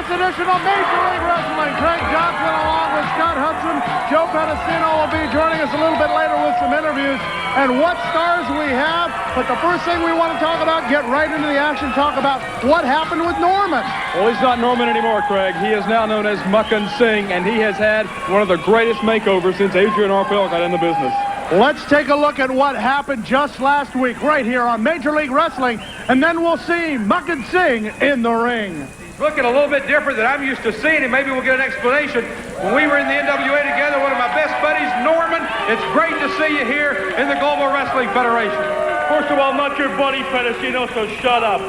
edition of Major League Wrestling. Craig Johnson along with Scott Hudson. Joe Pedicino will be joining us a little bit later with some interviews and what stars we have. But the first thing we want to talk about, get right into the action, talk about what happened with Norman. Well, he's not Norman anymore, Craig. He is now known as Muhkan Singh, and he has had one of the greatest makeovers since Adrian Arpel got in the business. Let's take a look at what happened just last week right here on Major League Wrestling, and then we'll see Muhkan Singh in the ring. He's looking a little bit different than I'm used to seeing him. Maybe we'll get an explanation. When we were in the NWA together, one of my best buddies, Norman, it's great to see you here in the Global Wrestling Federation. First of all, I'm not your buddy, Pedicino, so shut up.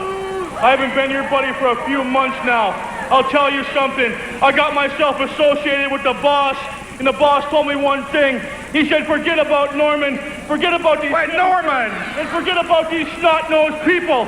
I haven't been your buddy for a few months now. I'll tell you something. I got myself associated with the boss, and the boss told me one thing. He said, forget about Norman, forget about these... Wait, Norman! And forget about these snot-nosed people.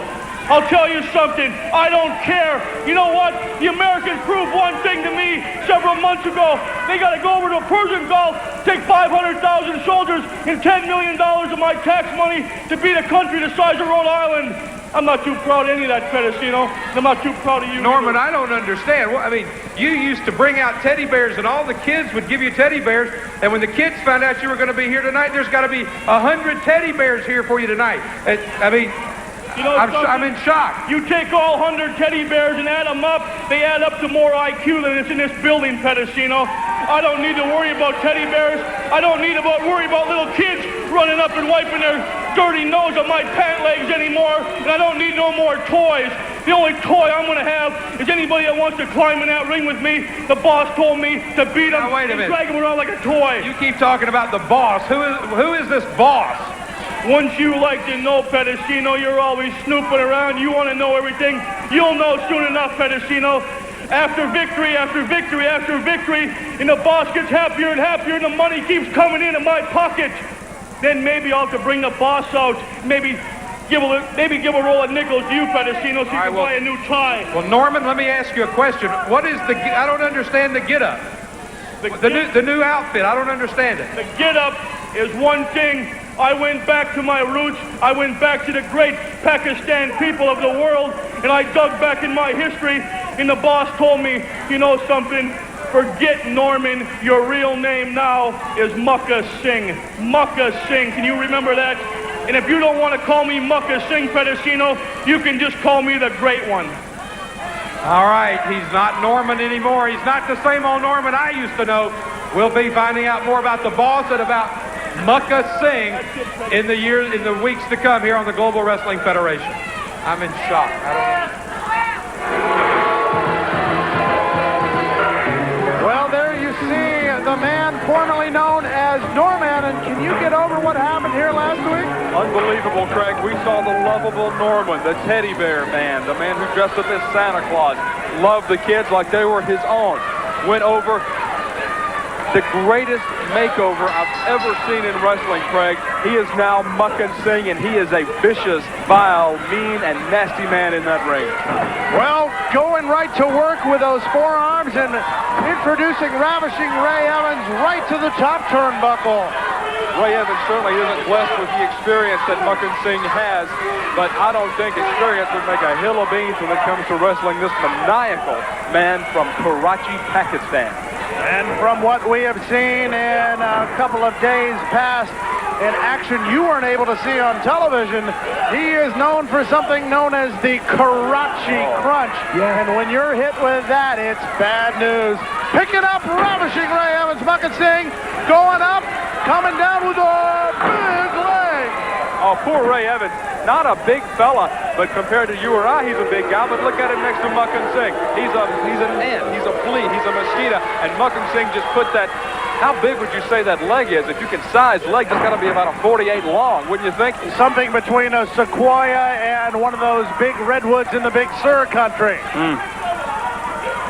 I'll tell you something, I don't care. You know what? The Americans proved one thing to me several months ago. They got to go over to Persian Gulf, take 500,000 soldiers and $10 million of my tax money to beat a country the size of Rhode Island. I'm not too proud of any of that, Pedicino. I'm not too proud of you. Norman, I don't understand. Well, I mean, you used to bring out teddy bears, and all the kids would give you teddy bears. And when the kids found out you were going to be here tonight, there's got to be 100 teddy bears here for you tonight. I mean, you know, I'm in shock. You take all 100 teddy bears and add them up, they add up to more IQ than is in this building, Pedicino. I don't need to worry about teddy bears. I don't need to worry about little kids running up and wiping their dirty nose on my pant legs anymore. And I don't need no more toys. The only toy I'm going to have is anybody that wants to climb in that ring with me. The boss told me to beat him wait a minute. and drag him around like a toy. You keep talking about the boss. Who is this boss? Once you like to know, Pedicino, you're always snooping around. You want to know everything. You'll know soon enough, Pedicino. After victory, after victory, after victory, and the boss gets happier and happier, and the money keeps coming in my pocket, then maybe I'll have to bring the boss out. Maybe give a roll of nickels to you, Pedicino, so you can buy a new tie. Well, Norman, let me ask you a question. What is I don't understand the get-up. The new outfit, I don't understand it. The get-up is one thing. I went back to my roots. I went back to the great Pakistan people of the world, and I dug back in my history, and the boss told me, you know something? Forget Norman. Your real name now is Muhkan Singh. Muhkan Singh. Can you remember that? And if you don't want to call me Muhkan Singh, Pedicino, you can just call me the Great One. All right, he's not Norman anymore. He's not the same old Norman I used to know. We'll be finding out more about the boss and about Muhkan Singh in the weeks to come here on the Global Wrestling Federation. I'm in shock. Well, there you see the man formerly known as Norman. And can you get over what happened here last week? Unbelievable, Craig. We saw the lovable Norman, the teddy bear man, the man who dressed up as Santa Claus, loved the kids like they were his own, went over the greatest makeover I've ever seen in wrestling, Craig. He is now Muhkan Singh, and he is a vicious, vile, mean, and nasty man in that ring. Well, going right to work with those forearms and introducing Ravishing Ray Evans right to the top turnbuckle. Ray Evans certainly isn't blessed with the experience that Muhkan Singh has, but I don't think experience would make a hill of beans when it comes to wrestling this maniacal man from Karachi, Pakistan. And from what we have seen in a couple of days past in action you weren't able to see on television, he is known for something known as the Karachi Crunch. Yeah. And when you're hit with that, it's bad news. Picking up Ravishing Ray Evans, Muhkan Singh going up, coming down with a big leg. Oh, poor Ray Evans. Not a big fella, but compared to you or I, he's a big guy. But look at him next to Muhkan Singh. He's an ant. He's a flea. He's a mosquito. And Muhkan Singh just put that. How big would you say that leg is? If you can size legs, it's got to be about a 48 long, wouldn't you think? Something between a sequoia and one of those big redwoods in the Big Sur country.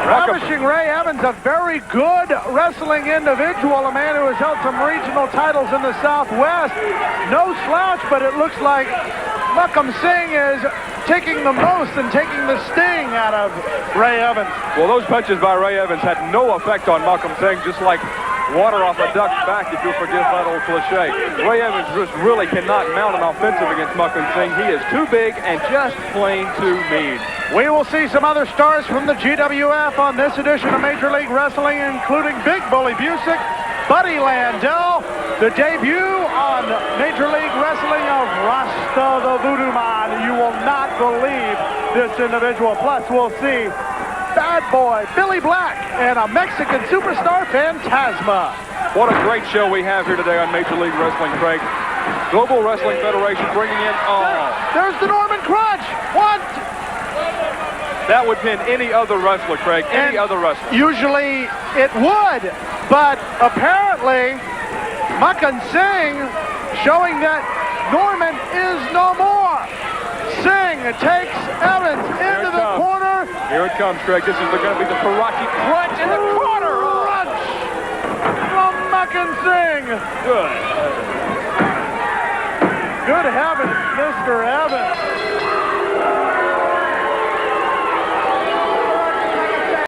Ravishing Ray Evans, a very good wrestling individual, a man who has held some regional titles in the Southwest. No slouch, but it looks like Muhkan Singh is taking the most and taking the sting out of Ray Evans. Well, those punches by Ray Evans had no effect on Muhkan Singh, just like water off a duck's back, if you'll forgive that old cliche. Ray Evans just really cannot mount an offensive against Muhkan Singh. He is too big and just plain too mean. We will see some other stars from the GWF on this edition of Major League Wrestling, including Big Bully Busick, Buddy Landell, the debut on Major League Wrestling of Rasta the Voodoo Man. You will not believe this individual. Plus, we'll see Bad Boy, Billy Black, and a Mexican superstar, Phantasma. What a great show we have here today on Major League Wrestling, Craig. Global Wrestling Federation bringing in There's the Norman Crutch. What? That would pin any other wrestler, Craig. Any other wrestler. Usually it would, but apparently Muhkan Singh showing that Norman is no more. Singh takes Evans into the corner. Here it comes, Craig. This is going to be the Karachi Crunch in the corner. Crunch from Muhkan Singh. Good. Good heavens, Mr. Evans.